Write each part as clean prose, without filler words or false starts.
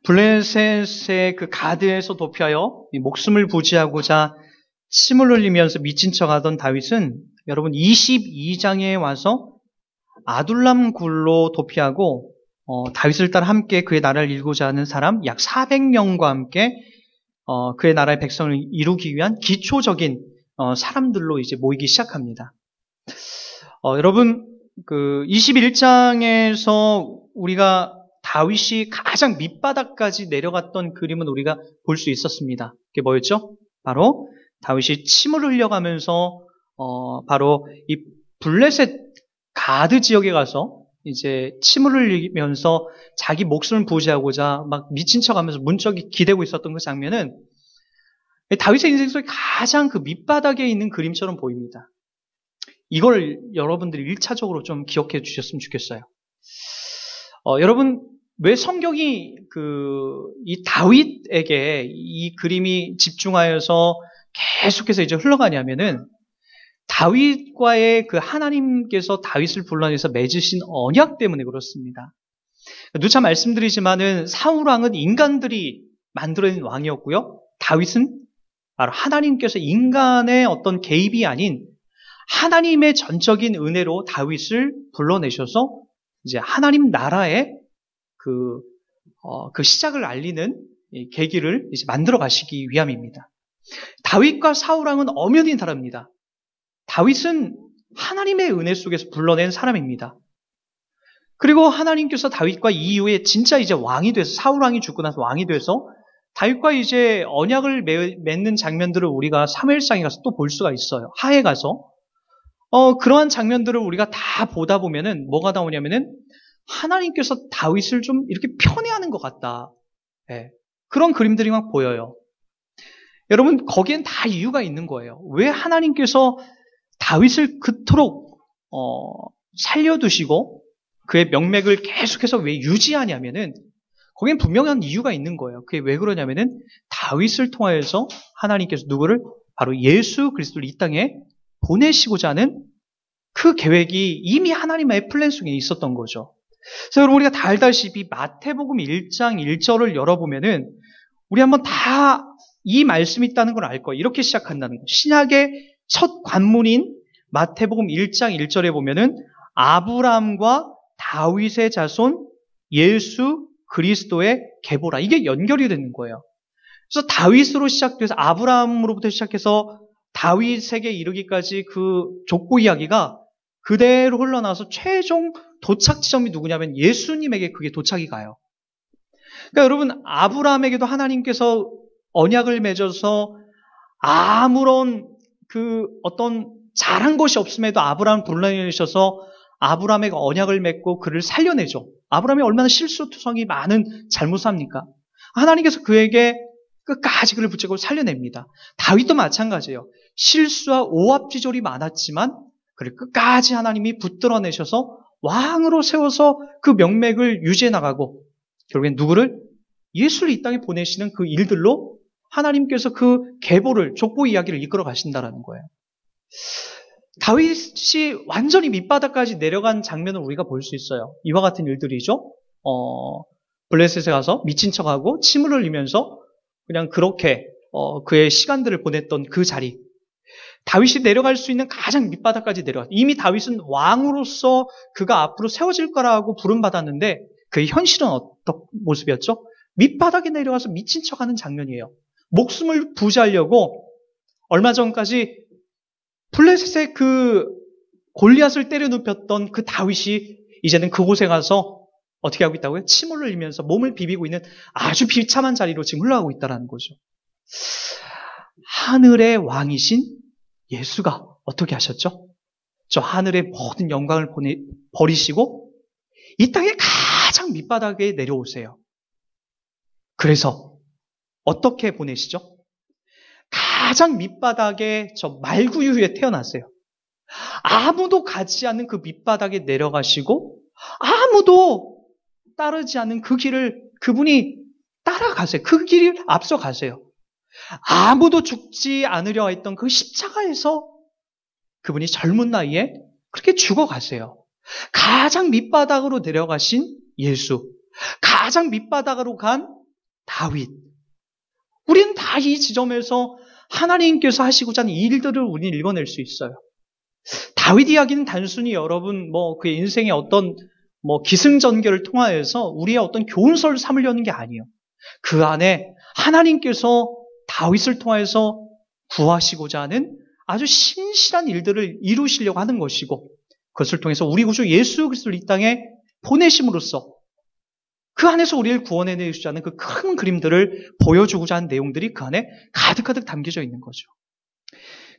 블레셋의 그 가드에서 도피하여 목숨을 부지하고자 침을 흘리면서 미친 척하던 다윗은 여러분 22장에 와서 아둘람 굴로 도피하고 다윗을 따라 함께 그의 나라를 이루고자 하는 사람 약 400명과 함께 그의 나라의 백성을 이루기 위한 기초적인 사람들로 이제 모이기 시작합니다. 여러분 그 21장에서 우리가 다윗이 가장 밑바닥까지 내려갔던 그림은 우리가 볼 수 있었습니다. 그게 뭐였죠? 바로 다윗이 침을 흘려가면서 바로 이 블레셋 가드 지역에 가서 이제 침을 흘리면서 자기 목숨을 부지하고자 막 미친 척하면서 문짝이 기대고 있었던 그 장면은 다윗의 인생 속에 가장 그 밑바닥에 있는 그림처럼 보입니다. 이걸 여러분들이 1차적으로 좀 기억해 주셨으면 좋겠어요. 여러분 왜 성경이 이 다윗에게 이 그림이 집중하여서 계속해서 이제 흘러가냐면은 다윗과의 그 하나님께서 다윗을 불러내서 맺으신 언약 때문에 그렇습니다. 누차 말씀드리지만은 사울 왕은 인간들이 만들어낸 왕이었고요. 다윗은 바로 하나님께서 인간의 어떤 개입이 아닌 하나님의 전적인 은혜로 다윗을 불러내셔서 이제 하나님 나라의 그 시작을 알리는 계기를 이제 만들어 가시기 위함입니다. 다윗과 사울 왕은 엄연히 다릅니다. 다윗은 하나님의 은혜 속에서 불러낸 사람입니다. 그리고 하나님께서 다윗과 이후에 진짜 이제 왕이 돼서 사울 왕이 죽고 나서 왕이 돼서 다윗과 이제 언약을 맺는 장면들을 우리가 사무엘상에 가서 또 볼 수가 있어요. 하에 가서 그러한 장면들을 우리가 다 보다 보면은 뭐가 나오냐면은 하나님께서 다윗을 좀 이렇게 편애하는 것 같다. 네. 그런 그림들이 막 보여요. 여러분 거기엔 다 이유가 있는 거예요. 왜 하나님께서 다윗을 그토록 살려두시고 그의 명맥을 계속해서 왜 유지하냐면은 거기엔 분명한 이유가 있는 거예요. 그게 왜 그러냐면은 다윗을 통하여서 하나님께서 누구를 바로 예수 그리스도를 이 땅에 보내시고자 하는 그 계획이 이미 하나님의 플랜 속에 있었던 거죠. 그래서 여러분 우리가 다 알다시피 마태복음 1장 1절을 열어보면은 우리 한번 다 이 말씀이 있다는 걸 알 거예요. 이렇게 시작한다는 거예요. 신약의 첫 관문인 마태복음 1장 1절에 보면은 아브라함과 다윗의 자손 예수 그리스도의 계보라. 이게 연결이 되는 거예요. 그래서 다윗으로 시작돼서 아브라함으로부터 시작해서 다윗에게 이르기까지 그 족보 이야기가 그대로 흘러나와서 최종 도착 지점이 누구냐면 예수님에게 그게 도착이 가요. 그러니까 여러분 아브라함에게도 하나님께서 언약을 맺어서 아무런 그 어떤 잘한 것이 없음에도 아브라함을 불러내셔서 아브라함에게 언약을 맺고 그를 살려내죠. 아브라함이 얼마나 실수투성이 많은 잘못을 합니까? 하나님께서 그에게 끝까지 그를 붙잡고 살려냅니다. 다윗도 마찬가지예요. 실수와 오합지졸이 많았지만 그를 끝까지 하나님이 붙들어내셔서 왕으로 세워서 그 명맥을 유지해 나가고 결국엔 누구를? 예수를 이 땅에 보내시는 그 일들로 하나님께서 그 계보를 족보 이야기를 이끌어 가신다라는 거예요. 다윗이 완전히 밑바닥까지 내려간 장면을 우리가 볼 수 있어요. 이와 같은 일들이죠. 블레셋에 가서 미친 척하고 침을 흘리면서 그냥 그렇게 그의 시간들을 보냈던 그 자리. 다윗이 내려갈 수 있는 가장 밑바닥까지 내려갔어요. 이미 다윗은 왕으로서 그가 앞으로 세워질 거라고 부름받았는데 그의 현실은 어떤 모습이었죠? 밑바닥에 내려가서 미친 척하는 장면이에요. 목숨을 부지하려고 얼마 전까지 블레셋의 그 골리앗을 때려 눕혔던 그 다윗이 이제는 그곳에 가서 어떻게 하고 있다고요? 침을 흘리면서 몸을 비비고 있는 아주 비참한 자리로 지금 흘러가고 있다는 거죠. 하늘의 왕이신 예수가 어떻게 하셨죠? 저 하늘의 모든 영광을 버리시고 이 땅의 가장 밑바닥에 내려오세요. 그래서 어떻게 보내시죠? 가장 밑바닥에 저 말구유에 태어났어요. 아무도 가지 않는 그 밑바닥에 내려가시고 아무도 따르지 않는 그 길을 그분이 따라가세요. 그 길을 앞서가세요. 아무도 죽지 않으려 했던 그 십자가에서 그분이 젊은 나이에 그렇게 죽어가세요. 가장 밑바닥으로 내려가신 예수. 가장 밑바닥으로 간 다윗. 우리는 다 이 지점에서 하나님께서 하시고자 하는 일들을 우리는 읽어낼 수 있어요. 다윗 이야기는 단순히 여러분 그의 인생의 어떤 기승전결을 통하여서 우리의 어떤 교훈서를 삼으려는 게 아니에요. 그 안에 하나님께서 다윗을 통해서 구하시고자 하는 아주 신실한 일들을 이루시려고 하는 것이고, 그것을 통해서 우리 구주 예수 그리스도를 이 땅에 보내심으로써 그 안에서 우리를 구원해내고자 하는 그 큰 그림들을 보여주고자 하는 내용들이 그 안에 가득가득 담겨져 있는 거죠.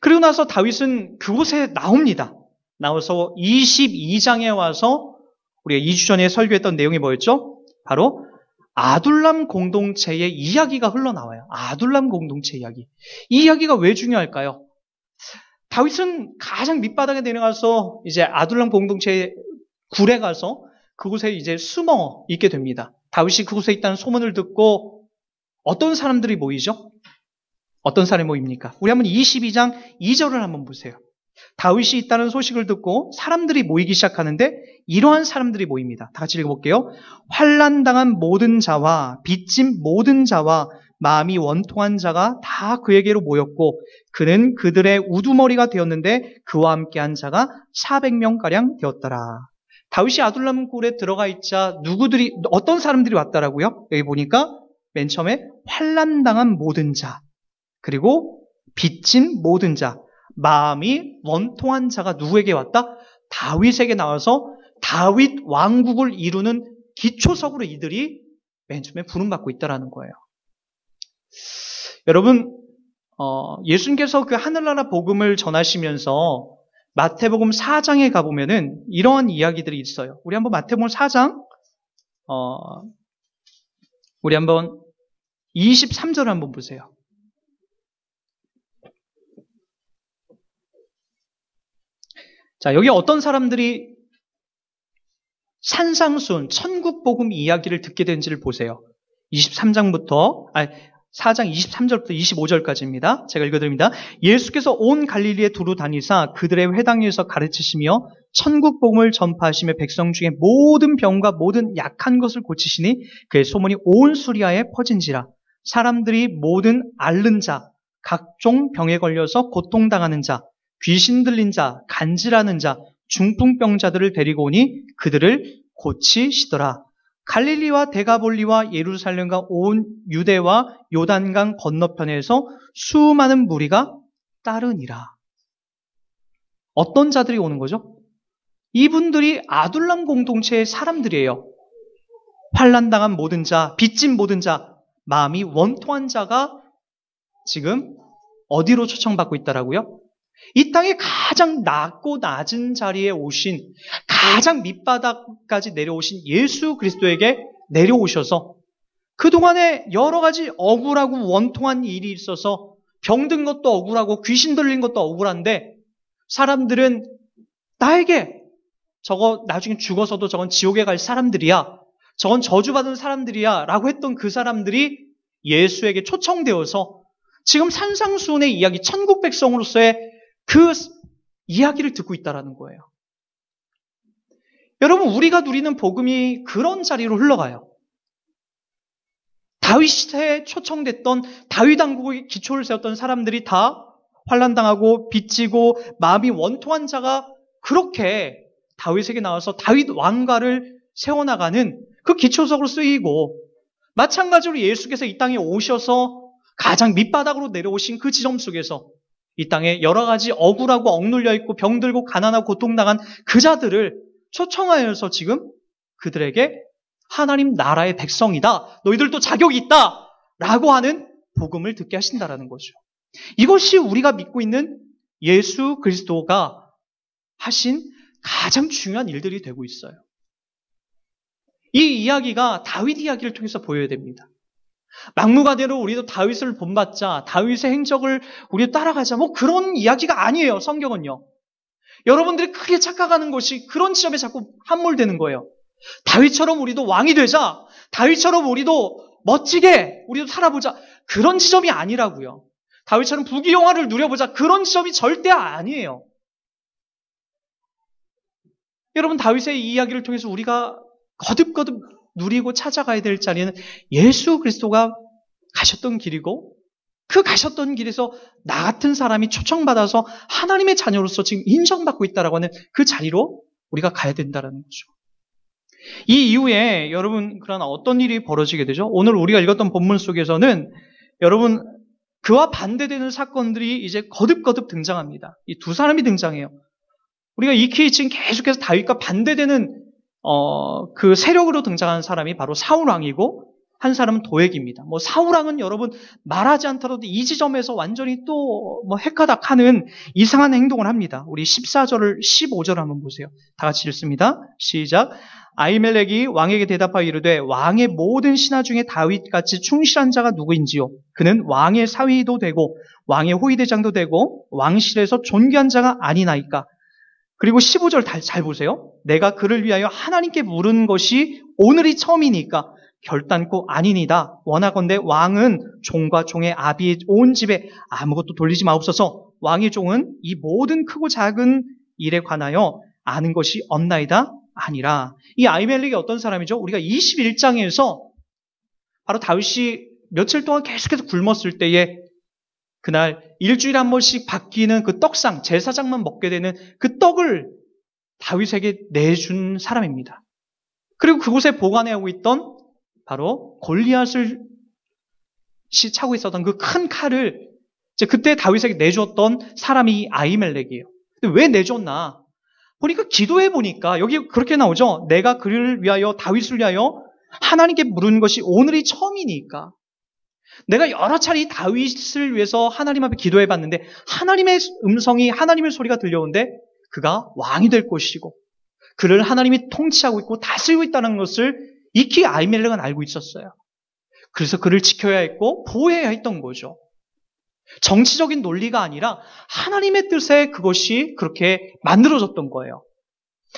그리고 나서 다윗은 그곳에 나옵니다. 나와서 22장에 와서 우리가 2주 전에 설교했던 내용이 뭐였죠? 바로 아둘람 공동체의 이야기가 흘러나와요. 아둘람 공동체 이야기. 이 이야기가 왜 중요할까요? 다윗은 가장 밑바닥에 내려가서 이제 아둘람 공동체의 굴에 가서 그곳에 이제 숨어 있게 됩니다. 다윗이 그곳에 있다는 소문을 듣고 어떤 사람들이 모이죠? 어떤 사람이 모입니까? 우리 한번 22장 2절을 한번 보세요. 다윗이 있다는 소식을 듣고 사람들이 모이기 시작하는데 이러한 사람들이 모입니다. 다 같이 읽어볼게요. 환난당한 모든 자와 빚진 모든 자와 마음이 원통한 자가 다 그에게로 모였고 그는 그들의 우두머리가 되었는데 그와 함께한 자가 400명가량 되었더라. 다윗이 아둘람 굴에 들어가 있자 어떤 사람들이 왔더라고요? 여기 보니까 맨 처음에 환난당한 모든 자, 그리고 빚진 모든 자, 마음이 원통한 자가 누구에게 왔다? 다윗에게 나와서 다윗 왕국을 이루는 기초석으로 이들이 맨 처음에 부름받고 있다는 거예요. 여러분, 예수님께서 그 하늘나라 복음을 전하시면서 마태복음 4장에 가보면은 이러한 이야기들이 있어요. 우리 한번 마태복음 4장, 우리 한번 23절을 한번 보세요. 자, 여기 어떤 사람들이 산상수훈, 천국복음 이야기를 듣게 된지를 보세요. 4장 23절부터 25절까지입니다. 제가 읽어드립니다. 예수께서 온 갈릴리에 두루 다니사 그들의 회당에서 가르치시며 천국복음을 전파하시며 백성 중에 모든 병과 모든 약한 것을 고치시니 그의 소문이 온 수리아에 퍼진지라. 사람들이 모든 앓는 자, 각종 병에 걸려서 고통당하는 자, 귀신 들린 자, 간질하는 자, 중풍병자들을 데리고 오니 그들을 고치시더라. 갈릴리와 데가볼리와 예루살렘과 온 유대와 요단강 건너편에서 수많은 무리가 따르니라. 어떤 자들이 오는 거죠? 이분들이 아둘람 공동체의 사람들이에요. 환난당한 모든 자, 빚진 모든 자, 마음이 원통한 자가 지금 어디로 초청받고 있다라고요? 이 땅에 가장 낮고 낮은 자리에 오신, 가장 밑바닥까지 내려오신 예수 그리스도에게 내려오셔서 그동안에 여러 가지 억울하고 원통한 일이 있어서 병든 것도 억울하고 귀신 들린 것도 억울한데 사람들은 나에게 저거 나중에 죽어서도 저건 지옥에 갈 사람들이야, 저건 저주받은 사람들이야 라고 했던 그 사람들이 예수에게 초청되어서 지금 산상수훈의 이야기, 천국 백성으로서의 그 이야기를 듣고 있다는 거예요. 여러분, 우리가 누리는 복음이 그런 자리로 흘러가요. 다윗에 초청됐던 다윗 왕국의 기초를 세웠던 사람들이 다 환난당하고 빚지고 마음이 원통한 자가 그렇게 다윗에게 나와서 다윗 왕가를 세워나가는 그 기초석으로 쓰이고, 마찬가지로 예수께서 이 땅에 오셔서 가장 밑바닥으로 내려오신 그 지점 속에서 이 땅에 여러 가지 억울하고 억눌려 있고 병들고 가난하고 고통당한 그 자들을 초청하여서 지금 그들에게 하나님 나라의 백성이다, 너희들도 자격이 있다 라고 하는 복음을 듣게 하신다라는 거죠. 이것이 우리가 믿고 있는 예수 그리스도가 하신 가장 중요한 일들이 되고 있어요. 이 이야기가 다윗 이야기를 통해서 보여야 됩니다. 막무가내로 우리도 다윗을 본받자, 다윗의 행적을 우리도 따라가자, 그런 이야기가 아니에요. 성경은요. 여러분들이 크게 착각하는 것이 그런 지점에 자꾸 함몰되는 거예요. 다윗처럼 우리도 왕이 되자, 다윗처럼 우리도 멋지게 우리도 살아보자, 그런 지점이 아니라고요. 다윗처럼 부귀영화를 누려보자, 그런 지점이 절대 아니에요. 여러분, 다윗의 이 이야기를 통해서 우리가 거듭거듭 누리고 찾아가야 될 자리는 예수 그리스도가 가셨던 길이고 그 가셨던 길에서 나 같은 사람이 초청받아서 하나님의 자녀로서 지금 인정받고 있다라고 하는 그 자리로 우리가 가야 된다는 거죠. 이 이후에 여러분 그러나 어떤 일이 벌어지게 되죠? 오늘 우리가 읽었던 본문 속에서는 여러분 그와 반대되는 사건들이 이제 거듭거듭 등장합니다. 이 두 사람이 등장해요. 우리가 익히 지금 계속해서 다윗과 반대되는 그 세력으로 등장하는 사람이 바로 사울왕이고 한 사람은 도액입니다. 사울왕은 여러분 말하지 않더라도 이 지점에서 완전히 또 헷가닥하는 이상한 행동을 합니다. 우리 14절을 15절 한번 보세요. 다 같이 읽습니다. 시작. 아히멜렉이 왕에게 대답하여 이르되 왕의 모든 신하 중에 다윗같이 충실한 자가 누구인지요? 그는 왕의 사위도 되고 왕의 호위대장도 되고 왕실에서 존귀한 자가 아니나이까? 그리고 15절 잘 보세요. 내가 그를 위하여 하나님께 물은 것이 오늘이 처음이니까 결단코 아니니다. 원하건대 왕은 종과 종의 아비의 온 집에 아무것도 돌리지 마옵소서. 왕의 종은 이 모든 크고 작은 일에 관하여 아는 것이 없나이다. 아니라. 이 아히멜렉이 어떤 사람이죠? 우리가 21장에서 바로 다윗이 며칠 동안 계속해서 굶었을 때에 그날 일주일에 한 번씩 바뀌는 그 떡상, 제사장만 먹게 되는 그 떡을 다윗에게 내준 사람입니다. 그리고 그곳에 보관하고 있던 바로 골리앗을 차고 있었던 그 큰 칼을 이제 그때 다윗에게 내줬던 사람이 아히멜렉이에요. 근데 왜 내줬나? 보니까 기도해 보니까 여기 그렇게 나오죠. 내가 그를 위하여 다윗을 위하여 하나님께 물은 것이 오늘이 처음이니까. 내가 여러 차례 다윗을 위해서 하나님 앞에 기도해 봤는데 하나님의 음성이 하나님의 소리가 들려오는데 그가 왕이 될 것이고 그를 하나님이 통치하고 있고 다스리고 있다는 것을 익히 아히멜렉은 알고 있었어요. 그래서 그를 지켜야 했고 보호해야 했던 거죠. 정치적인 논리가 아니라 하나님의 뜻에 그것이 그렇게 만들어졌던 거예요.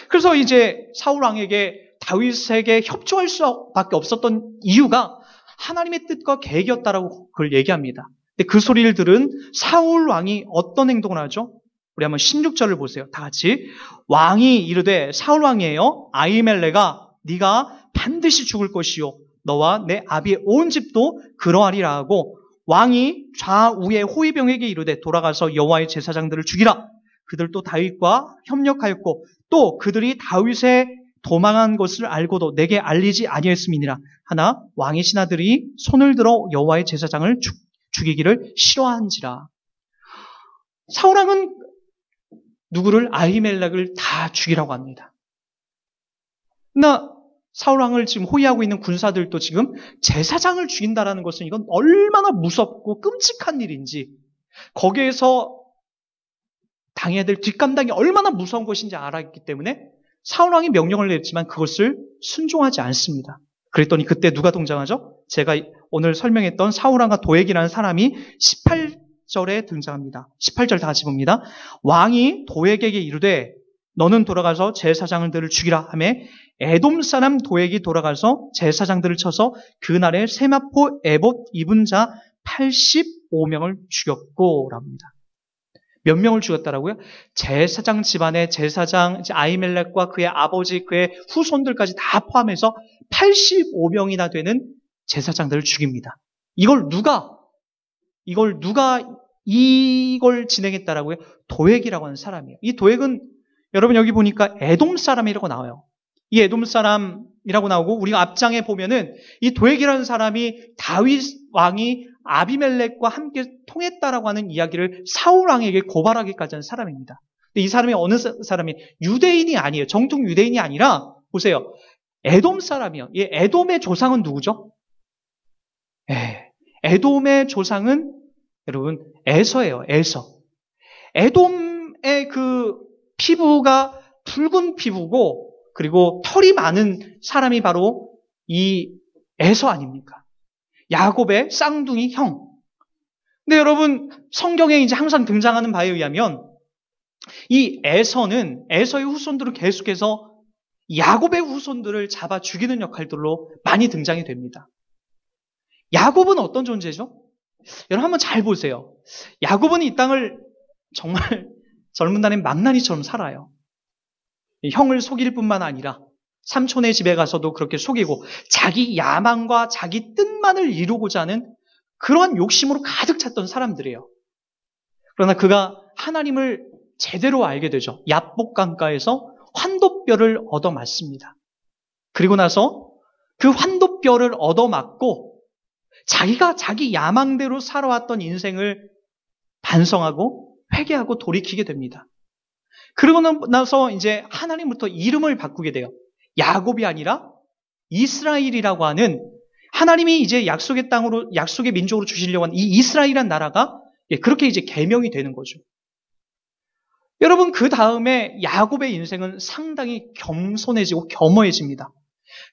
그래서 이제 사울 왕에게 다윗에게 협조할 수밖에 없었던 이유가 하나님의 뜻과 계획이었다라고 그걸 얘기합니다. 근데 그 소리를 들은 사울 왕이 어떤 행동을 하죠? 우리 한번 16절을 보세요. 다 같이. 왕이 이르되 사울 왕이에요. 아히멜렉아 네가 반드시 죽을 것이요 너와 내 아비의 온 집도 그러하리라 하고 왕이 좌우의 호위병에게 이르되 돌아가서 여호와의 제사장들을 죽이라. 그들도 다윗과 협력하였고 또 그들이 다윗의 도망한 것을 알고도 내게 알리지 아니했음이니라. 하나 왕의 신하들이 손을 들어 여호와의 제사장을 죽이기를 싫어한지라. 사울왕은 누구를? 아히멜렉을 다 죽이라고 합니다. 그러나 사울왕을 지금 호위하고 있는 군사들도 지금 제사장을 죽인다라는 것은 이건 얼마나 무섭고 끔찍한 일인지 거기에서 당해야 될 뒷감당이 얼마나 무서운 것인지 알았기 때문에 사울왕이 명령을 내렸지만 그것을 순종하지 않습니다. 그랬더니 그때 누가 등장하죠? 제가 오늘 설명했던 사울왕과 도액이라는 사람이 18절에 등장합니다. 18절 다 같이 봅니다. 왕이 도액에게 이르되 너는 돌아가서 제사장들을 죽이라 하며 에돔 사람 도액이 돌아가서 제사장들을 쳐서 그날에 세마포 에봇 입은 자 85명을 죽였고 랍니다. 몇 명을 죽였다라고요? 제사장 집안의 제사장 아히멜렉과 그의 아버지 그의 후손들까지 다 포함해서 85명이나 되는 제사장들을 죽입니다. 이걸 누가 진행했다라고요? 도액이라고 하는 사람이에요. 이 도액은 여러분 여기 보니까 에돔 사람이라고 나와요. 이 에돔 사람이라고 나오고 우리가 앞장에 보면은 이 도액이라는 사람이 다윗 왕이 아비멜렉과 함께 통했다라고 하는 이야기를 사울 왕에게 고발하기까지 한 사람입니다. 근데 이 사람이 어느 사람이 유대인이 아니에요. 정통 유대인이 아니라 보세요. 에돔 사람이요. 이 에돔의 조상은 누구죠? 에돔의 조상은 여러분 에서예요. 에서. 에돔의 그 피부가 붉은 피부고 그리고 털이 많은 사람이 바로 이 에서 아닙니까? 야곱의 쌍둥이 형. 근데 여러분 성경에 이제 항상 등장하는 바에 의하면 이 에서는 에서의 후손들을 계속해서 야곱의 후손들을 잡아 죽이는 역할들로 많이 등장이 됩니다. 야곱은 어떤 존재죠? 여러분 한번 잘 보세요. 야곱은 이 땅을 정말 젊은 날엔 망나니처럼 살아요. 형을 속일 뿐만 아니라 삼촌의 집에 가서도 그렇게 속이고 자기 야망과 자기 뜻만을 이루고자 하는 그러한 욕심으로 가득 찼던 사람들이에요. 그러나 그가 하나님을 제대로 알게 되죠. 야복강가에서 환도뼈를 얻어맞습니다. 그리고 나서 그 환도뼈를 얻어맞고 자기가 자기 야망대로 살아왔던 인생을 반성하고 회개하고 돌이키게 됩니다. 그러고 나서 이제 하나님부터 이름을 바꾸게 돼요. 야곱이 아니라 이스라엘이라고 하는 하나님이 이제 약속의 땅으로, 약속의 민족으로 주시려고 하는 이 이스라엘이라는 나라가 그렇게 이제 계명이 되는 거죠. 여러분, 그 다음에 야곱의 인생은 상당히 겸손해지고 겸허해집니다.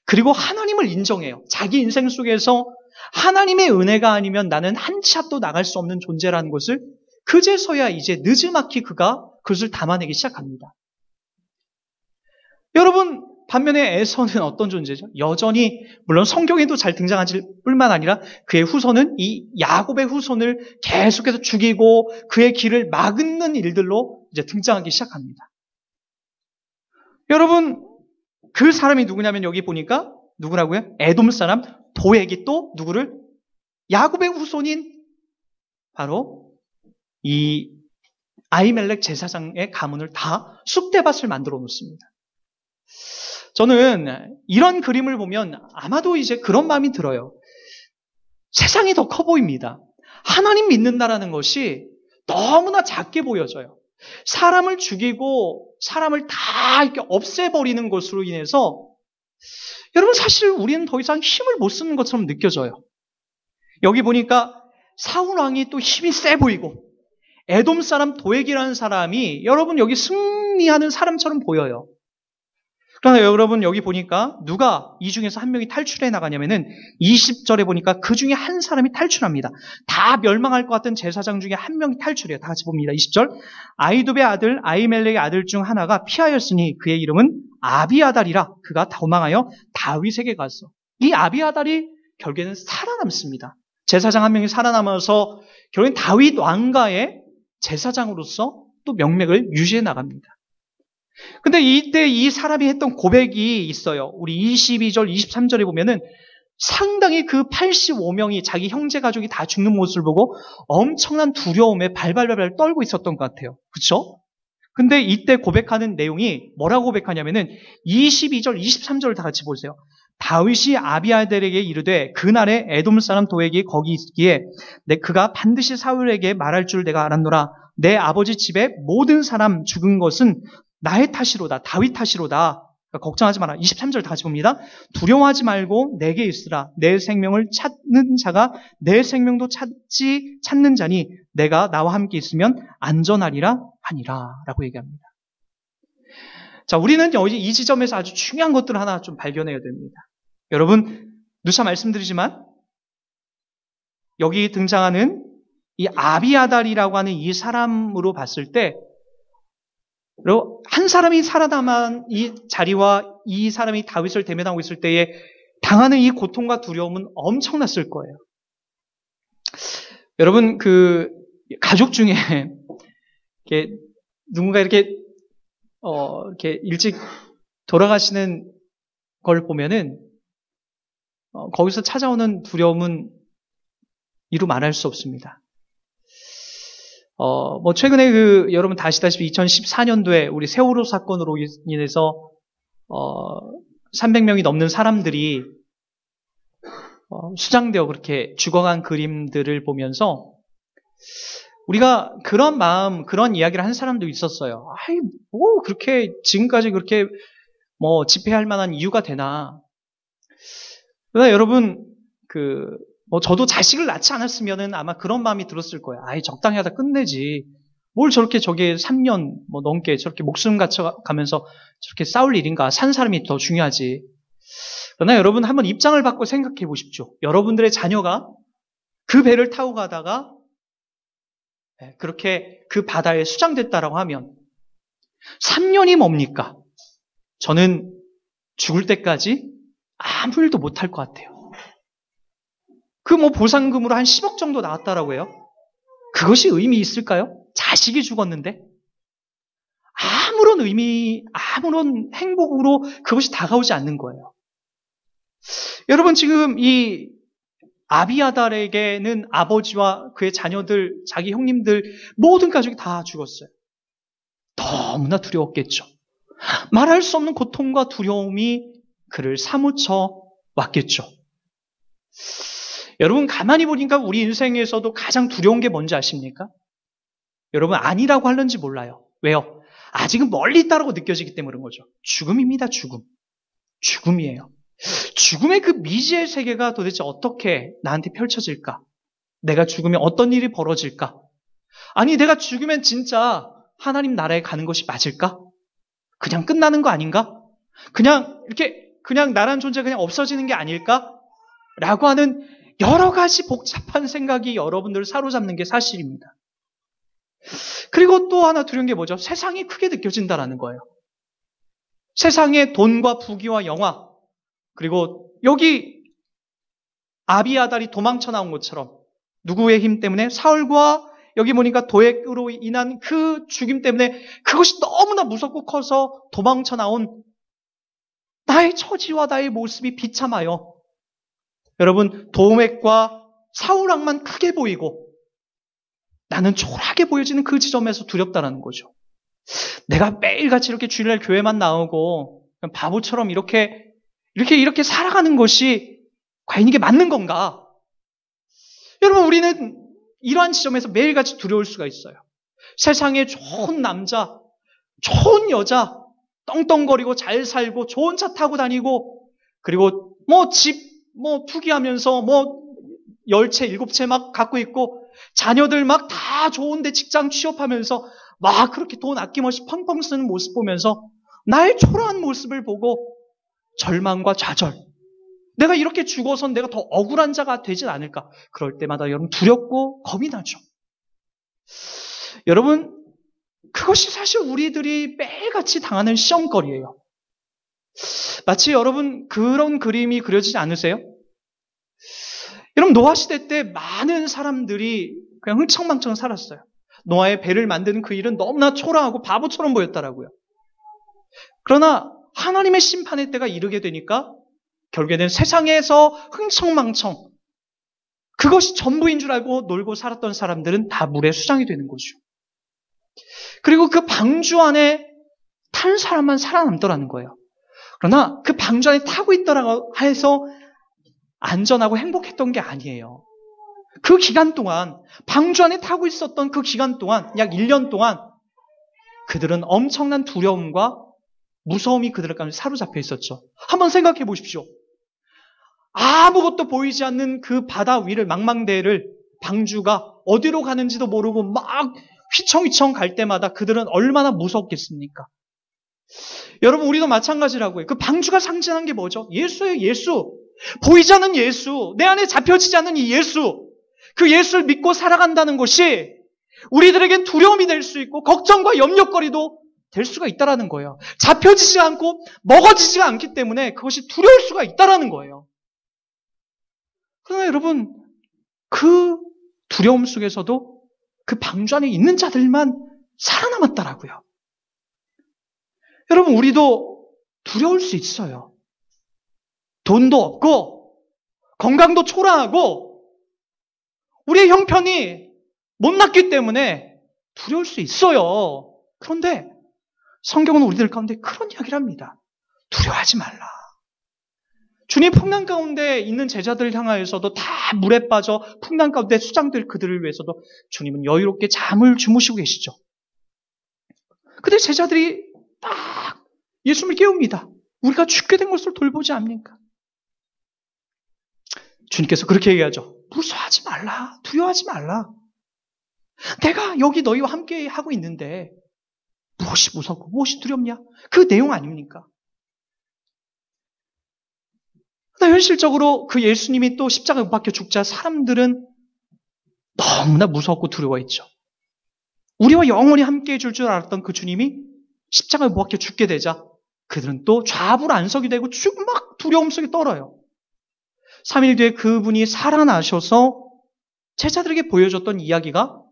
그리고 하나님을 인정해요. 자기 인생 속에서 하나님의 은혜가 아니면 나는 한 치 앞도 나갈 수 없는 존재라는 것을 그제서야 이제 느지막이 그가 그것을 담아내기 시작합니다. 여러분, 반면에 에서는 어떤 존재죠? 여전히 물론 성경에도 잘 등장하실 뿐만 아니라 그의 후손은 이 야곱의 후손을 계속해서 죽이고 그의 길을 막는 일들로 이제 등장하기 시작합니다. 여러분, 그 사람이 누구냐면 여기 보니까 누구라고요? 에돔 사람 도액이 또 누구를? 야곱의 후손인 바로 이 아히멜렉 제사장의 가문을 다 쑥대밭을 만들어 놓습니다. 저는 이런 그림을 보면 아마도 이제 그런 마음이 들어요. 세상이 더 커 보입니다. 하나님 믿는다라는 것이 너무나 작게 보여져요. 사람을 죽이고 사람을 다 이렇게 없애버리는 것으로 인해서 여러분 사실 우리는 더 이상 힘을 못 쓰는 것처럼 느껴져요. 여기 보니까 사울 왕이 또 힘이 세 보이고 에돔 사람 도액이라는 사람이 여러분 여기 승리하는 사람처럼 보여요. 그러나 여러분 여기 보니까 누가 이 중에서 한 명이 탈출해 나가냐면은 20절에 보니까 그 중에 한 사람이 탈출합니다. 다 멸망할 것 같은 제사장 중에 한 명이 탈출해요. 다 같이 봅니다. 20절. 아이돔의 아들 아히멜렉의 아들 중 하나가 피하였으니 그의 이름은 아비아달이라. 그가 도망하여 다윗에게 갔어. 이 아비아달이 결국에는 살아남습니다. 제사장 한 명이 살아남아서 결국엔 다윗 왕가의 제사장으로서 또 명맥을 유지해 나갑니다. 근데 이때 이 사람이 했던 고백이 있어요. 우리 22절, 23절에 보면은 상당히 그 85명이 자기 형제 가족이 다 죽는 모습을 보고 엄청난 두려움에 발발발 떨고 있었던 것 같아요. 그렇죠? 근데 이때 고백하는 내용이 뭐라고 고백하냐면은 22절, 23절을 다 같이 보세요. 다윗이 아비아델에게 이르되 그날에 에돔 사람 도액이 거기 있기에 그가 반드시 사울에게 말할 줄 내가 알았노라. 내 아버지 집에 모든 사람 죽은 것은 나의 탓이로다. 다윗 탓이로다. 그러니까 걱정하지 마라. 23절 다 같이 봅니다. 두려워하지 말고 내게 있으라. 내 생명을 찾는 자가 내 생명도 찾는 자니 내가 나와 함께 있으면 안전하리라 하니라 라고 얘기합니다. 자, 우리는 이 지점에서 아주 중요한 것들을 하나 좀 발견해야 됩니다. 여러분, 누차 말씀드리지만 여기 등장하는 이 아비아달이라고 하는 이 사람으로 봤을 때 한 사람이 살아남은 이 자리와 이 사람이 다윗을 대면하고 있을 때에 당하는 이 고통과 두려움은 엄청났을 거예요. 여러분, 그 가족 중에 이렇게 누군가 이렇게 일찍 돌아가시는 걸 보면은 거기서 찾아오는 두려움은 이루 말할 수 없습니다. 최근에 여러분 다 아시다시피 2014년도에 우리 세월호 사건으로 인해서, 300명이 넘는 사람들이, 수장되어 그렇게 죽어간 그림들을 보면서 우리가 그런 마음, 그런 이야기를 한 사람도 있었어요. 그렇게, 지금까지 그렇게 집회할 만한 이유가 되나. 그러나 여러분, 저도 자식을 낳지 않았으면은 아마 그런 마음이 들었을 거예요. 적당히 하다 끝내지. 뭘 저렇게 저게 3년 넘게 저렇게 목숨 갖춰가면서 저렇게 싸울 일인가. 산 사람이 더 중요하지. 그러나 여러분 한번 입장을 바꿔 생각해 보십시오. 여러분들의 자녀가 그 배를 타고 가다가 그렇게 그 바다에 수장됐다라고 하면 3년이 뭡니까? 저는 죽을 때까지 아무 일도 못할 것 같아요. 보상금으로 한 10억 정도 나왔다라고 해요. 그것이 의미 있을까요? 자식이 죽었는데? 아무런 행복으로 그것이 다가오지 않는 거예요. 여러분, 지금 이 아비아달에게는 아버지와 그의 자녀들, 자기 형님들, 모든 가족이 다 죽었어요. 너무나 두려웠겠죠. 말할 수 없는 고통과 두려움이 그를 사무쳐 왔겠죠. 여러분, 가만히 보니까 우리 인생에서도 가장 두려운 게 뭔지 아십니까? 여러분, 아니라고 하는지 몰라요. 왜요? 아직은 멀리 있다고 느껴지기 때문에 그런 거죠. 죽음입니다, 죽음. 죽음이에요. 죽음의 그 미지의 세계가 도대체 어떻게 나한테 펼쳐질까? 내가 죽으면 어떤 일이 벌어질까? 아니, 내가 죽으면 진짜 하나님 나라에 가는 것이 맞을까? 그냥 끝나는 거 아닌가? 그냥 나란 존재 그냥 없어지는 게 아닐까? 라고 하는 여러 가지 복잡한 생각이 여러분들을 사로잡는 게 사실입니다. 그리고 또 하나 두려운 게 뭐죠? 세상이 크게 느껴진다라는 거예요. 세상의 돈과 부귀와 영화, 그리고 여기 아비아달이 도망쳐 나온 것처럼 누구의 힘 때문에 사울과 여기 보니까 도액으로 인한 그 죽임 때문에 그것이 너무나 무섭고 커서 도망쳐 나온 나의 처지와 나의 모습이 비참하여 여러분, 도액과 사울왕만 크게 보이고 나는 초라하게 보여지는 그 지점에서 두렵다는 거죠. 내가 매일같이 이렇게 주일날 교회만 나오고 바보처럼 이렇게 살아가는 것이 과연 이게 맞는 건가? 여러분, 우리는 이러한 지점에서 매일같이 두려울 수가 있어요. 세상에 좋은 남자, 좋은 여자, 떵떵거리고 잘 살고 좋은 차 타고 다니고 그리고 집 투기하면서 10채, 7채 막 갖고 있고 자녀들 막 다 좋은데 직장 취업하면서 막 그렇게 돈 아낌없이 펑펑 쓰는 모습 보면서 나의 초라한 모습을 보고 절망과 좌절, 내가 이렇게 죽어선 내가 더 억울한 자가 되진 않을까? 그럴 때마다 여러분 두렵고 겁이 나죠. 여러분, 그것이 사실 우리들이 매일같이 당하는 시험거리예요. 마치 여러분 그런 그림이 그려지지 않으세요? 여러분, 노아 시대 때 많은 사람들이 그냥 흥청망청 살았어요. 노아의 배를 만드는 그 일은 너무나 초라하고 바보처럼 보였더라고요. 그러나 하나님의 심판의 때가 이르게 되니까 결국에는 세상에서 흥청망청 그것이 전부인 줄 알고 놀고 살았던 사람들은 다 물에 수장이 되는 거죠. 그리고 그 방주 안에 탄 사람만 살아남더라는 거예요. 그러나 그 방주 안에 타고 있더라고 해서 안전하고 행복했던 게 아니에요. 그 기간 동안, 방주 안에 타고 있었던 그 기간 동안, 약 1년 동안 그들은 엄청난 두려움과 무서움이 그들 가운데 사로잡혀 있었죠. 한번 생각해 보십시오. 아무것도 보이지 않는 그 바다 위를 망망대해를 방주가 어디로 가는지도 모르고 막 휘청휘청 갈 때마다 그들은 얼마나 무섭겠습니까? 여러분, 우리도 마찬가지라고요. 그 방주가 상징한 게 뭐죠? 예수예요, 예수. 보이지 않는 예수, 내 안에 잡혀지지 않는 이 예수, 그 예수를 믿고 살아간다는 것이 우리들에겐 두려움이 될 수 있고 걱정과 염려거리도 될 수가 있다는 거예요. 잡혀지지 않고 먹어지지가 않기 때문에 그것이 두려울 수가 있다는 거예요. 그러나 여러분, 그 두려움 속에서도 그 방주 안에 있는 자들만 살아남았더라고요. 여러분, 우리도 두려울 수 있어요. 돈도 없고 건강도 초라하고 우리의 형편이 못났기 때문에 두려울 수 있어요. 그런데 성경은 우리들 가운데 그런 이야기를 합니다. 두려워하지 말라. 주님 풍랑 가운데 있는 제자들을 향하여서도 다 물에 빠져 풍랑 가운데 수장될 그들을 위해서도 주님은 여유롭게 잠을 주무시고 계시죠. 근데 제자들이 딱 예수님을 깨웁니다. 우리가 죽게 된 것을 돌보지 않습니까? 주님께서 그렇게 얘기하죠. 무서워하지 말라. 두려워하지 말라. 내가 여기 너희와 함께 하고 있는데 무엇이 무섭고 무엇이 두렵냐? 그 내용 아닙니까? 그러나 현실적으로 그 예수님이 또 십자가에 못 박혀 죽자 사람들은 너무나 무섭고 두려워했죠. 우리와 영원히 함께 해줄 줄 알았던 그 주님이 십자가에 못 박혀 죽게 되자 그들은 또 좌불 안석이 되고 막 두려움 속에 떨어요. 3일 뒤에 그분이 살아나셔서 제자들에게 보여줬던 이야기가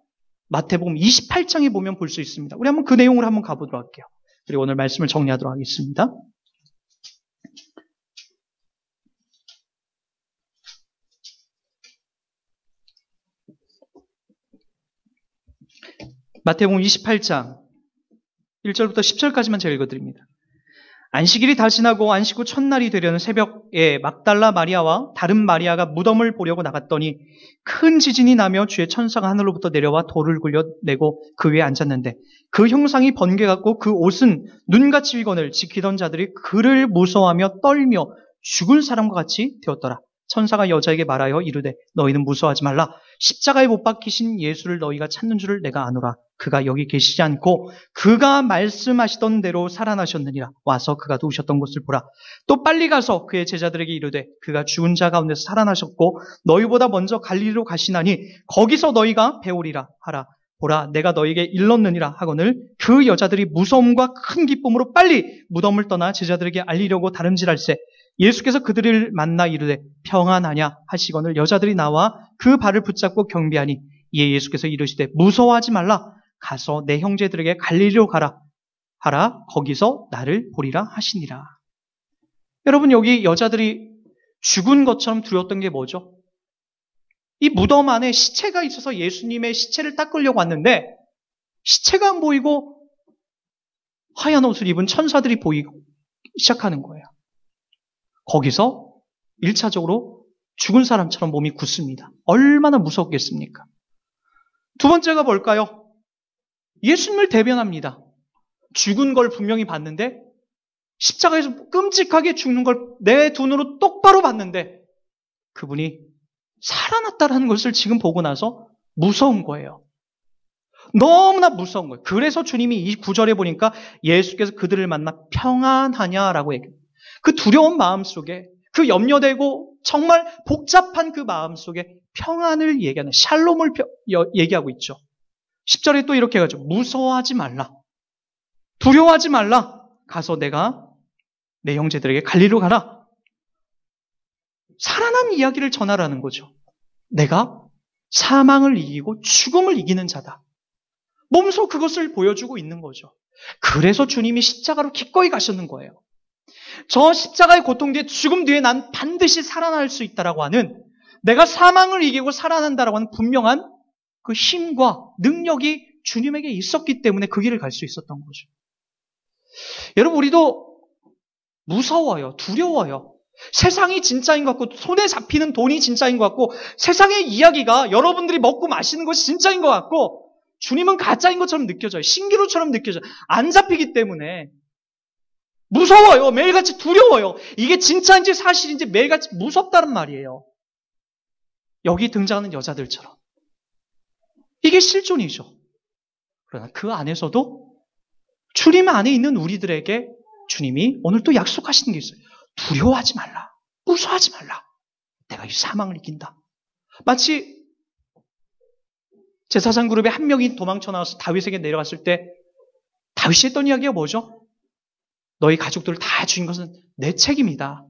마태복음 28장에 보면 볼 수 있습니다. 우리 한번 그 내용으로 한번 가보도록 할게요. 그리고 오늘 말씀을 정리하도록 하겠습니다. 마태복음 28장 1절부터 10절까지만 제가 읽어드립니다. 안식일이 다 지나고 안식 후 첫날이 되려는 새벽에 막달라 마리아와 다른 마리아가 무덤을 보려고 나갔더니 큰 지진이 나며 주의 천사가 하늘로부터 내려와 돌을 굴려내고 그 위에 앉았는데 그 형상이 번개같고 그 옷은 눈같이 익거늘 지키던 자들이 그를 무서워하며 떨며 죽은 사람과 같이 되었더라. 천사가 여자에게 말하여 이르되 너희는 무서워하지 말라. 십자가에 못 박히신 예수를 너희가 찾는 줄을 내가 아노라. 그가 여기 계시지 않고 그가 말씀하시던 대로 살아나셨느니라. 와서 그가 누우셨던 곳을 보라. 또 빨리 가서 그의 제자들에게 이르되 그가 죽은 자 가운데서 살아나셨고 너희보다 먼저 갈릴리로 가시나니 거기서 너희가 배우리라 하라. 보라 내가 너희에게 일렀느니라 하거늘 그 여자들이 무서움과 큰 기쁨으로 빨리 무덤을 떠나 제자들에게 알리려고 다름질할세. 예수께서 그들을 만나 이르되 평안하냐 하시거늘 여자들이 나와 그 발을 붙잡고 경배하니 이에 예수께서 이르시되 무서워하지 말라. 가서 내 형제들에게 갈릴리로 가라 하라. 거기서 나를 보리라 하시니라. 여러분, 여기 여자들이 죽은 것처럼 두려웠던 게 뭐죠? 이 무덤 안에 시체가 있어서 예수님의 시체를 닦으려고 왔는데 시체가 안 보이고 하얀 옷을 입은 천사들이 보이기 시작하는 거예요. 거기서 1차적으로 죽은 사람처럼 몸이 굳습니다. 얼마나 무섭겠습니까? 두 번째가 뭘까요? 예수님을 대변합니다. 죽은 걸 분명히 봤는데 십자가에서 끔찍하게 죽는 걸 내 눈으로 똑바로 봤는데 그분이 살아났다라는 것을 지금 보고 나서 무서운 거예요. 너무나 무서운 거예요. 그래서 주님이 이 구절에 보니까 예수께서 그들을 만나 평안하냐라고 얘기해요. 그 두려운 마음 속에 그 염려되고 정말 복잡한 그 마음 속에 평안을 얘기하는 샬롬을 얘기하고 있죠. 10절에 또 이렇게 해가지고 무서워하지 말라. 두려워하지 말라. 가서 내가 내 형제들에게 갈릴리로 가라. 살아난 이야기를 전하라는 거죠. 내가 사망을 이기고 죽음을 이기는 자다. 몸소 그것을 보여주고 있는 거죠. 그래서 주님이 십자가로 기꺼이 가셨는 거예요. 저 십자가의 고통 뒤에 죽음 뒤에 난 반드시 살아날 수 있다라고 하는 내가 사망을 이기고 살아난다라고 하는 분명한 그 힘과 능력이 주님에게 있었기 때문에 그 길을 갈 수 있었던 거죠. 여러분, 우리도 무서워요. 두려워요. 세상이 진짜인 것 같고 손에 잡히는 돈이 진짜인 것 같고 세상의 이야기가 여러분들이 먹고 마시는 것이 진짜인 것 같고 주님은 가짜인 것처럼 느껴져요. 신기루처럼 느껴져요. 안 잡히기 때문에 무서워요. 매일같이 두려워요. 이게 진짜인지 사실인지 매일같이 무섭다는 말이에요. 여기 등장하는 여자들처럼. 이게 실존이죠. 그러나 그 안에서도 주님 안에 있는 우리들에게 주님이 오늘 또 약속하시는 게 있어요. 두려워하지 말라. 무서워하지 말라. 내가 이 사망을 이긴다. 마치 제사장 그룹의 한 명이 도망쳐 나와서 다윗에게 내려갔을 때 다윗이 했던 이야기가 뭐죠? 너희 가족들을 다 죽인 것은 내 책임이다.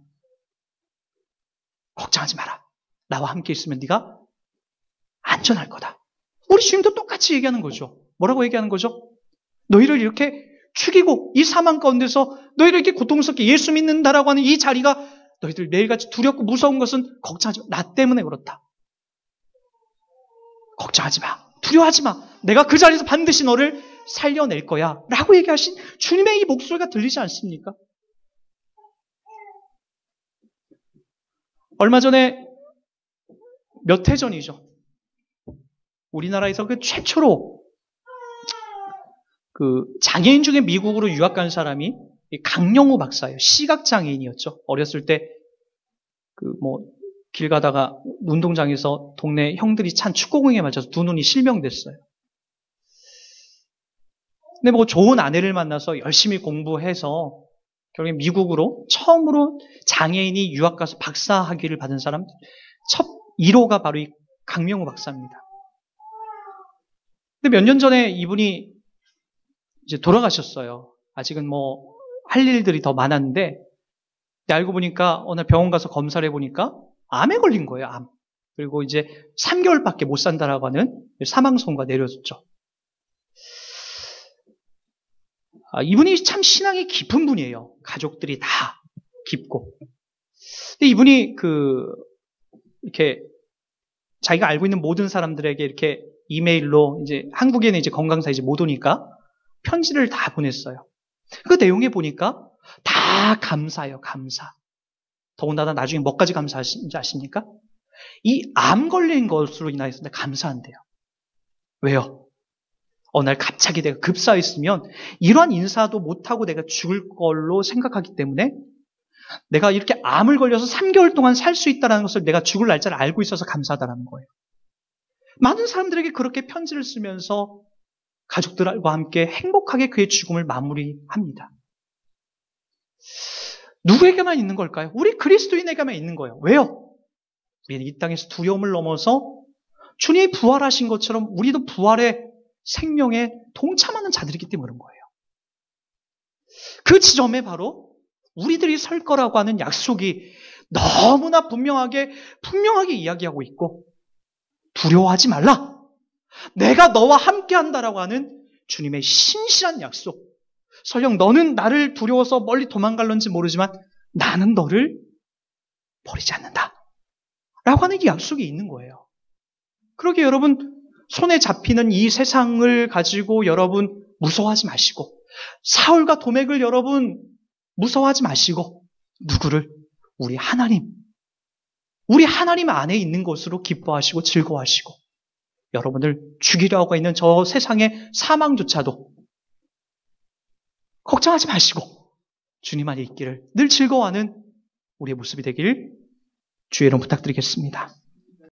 걱정하지 마라. 나와 함께 있으면 네가 안전할 거다. 우리 주님도 똑같이 얘기하는 거죠. 뭐라고 얘기하는 거죠? 너희를 이렇게 죽이고 이 사망 가운데서 너희를 이렇게 고통스럽게 예수 믿는다라고 하는 이 자리가 너희들 매일같이 두렵고 무서운 것은 걱정하지 마. 나 때문에 그렇다. 걱정하지 마. 두려워하지 마. 내가 그 자리에서 반드시 너를 살려낼 거야. 라고 얘기하신 주님의 이 목소리가 들리지 않습니까? 얼마 전에 몇 해 전이죠. 우리나라에서 그 최초로 그 장애인 중에 미국으로 유학 간 사람이 강영우 박사예요. 시각장애인이었죠. 어렸을 때 그 길 가다가 운동장에서 동네 형들이 찬 축구공에 맞아서 두 눈이 실명됐어요. 근데 좋은 아내를 만나서 열심히 공부해서 결국에 미국으로 처음으로 장애인이 유학 가서 박사 학위를 받은 사람 첫 1호가 바로 이 강명우 박사입니다. 근데 몇 년 전에 이분이 이제 돌아가셨어요. 아직은 할 일들이 더 많았는데 알고 보니까 어느 병원 가서 검사를 해보니까 암에 걸린 거예요. 암. 그리고 이제 3개월밖에 못 산다라고 하는 사망 선고가 내려졌죠. 이분이 참 신앙이 깊은 분이에요. 가족들이 다 깊고. 근데 이분이 이렇게 자기가 알고 있는 모든 사람들에게 이렇게 이메일로 이제 한국에는 이제 건강사 이제 못 오니까 편지를 다 보냈어요. 그 내용에 보니까 다 감사해요, 감사. 더군다나 나중에 뭐까지 감사하신지 아십니까? 이 암 걸린 것으로 인하여서 감사한대요. 왜요? 어느 날 갑자기 내가 급사했으면 이러한 인사도 못하고 내가 죽을 걸로 생각하기 때문에 내가 이렇게 암을 걸려서 3개월 동안 살 수 있다는 것을 내가 죽을 날짜를 알고 있어서 감사하다는 거예요. 많은 사람들에게 그렇게 편지를 쓰면서 가족들과 함께 행복하게 그의 죽음을 마무리합니다. 누구에게만 있는 걸까요? 우리 그리스도인에게만 있는 거예요. 왜요? 우리는 이 땅에서 두려움을 넘어서 주님이 부활하신 것처럼 우리도 부활의 생명에 동참하는 자들이기 때문에 그런 거예요. 그 지점에 바로 우리들이 설 거라고 하는 약속이 너무나 분명하게 이야기하고 있고, 두려워하지 말라. 내가 너와 함께 한다라고 하는 주님의 신실한 약속. 설령 너는 나를 두려워서 멀리 도망갈런지 모르지만 나는 너를 버리지 않는다. 라고 하는 이 약속이 있는 거예요. 그러게 여러분, 손에 잡히는 이 세상을 가지고 여러분 무서워하지 마시고, 사울과 도맥을 여러분 무서워하지 마시고, 누구를? 우리 하나님 안에 있는 것으로 기뻐하시고 즐거워하시고, 여러분을 죽이려 하고 있는 저 세상의 사망조차도 걱정하지 마시고 주님 안에 있기를 늘 즐거워하는 우리의 모습이 되길 주의 이름 부탁드리겠습니다.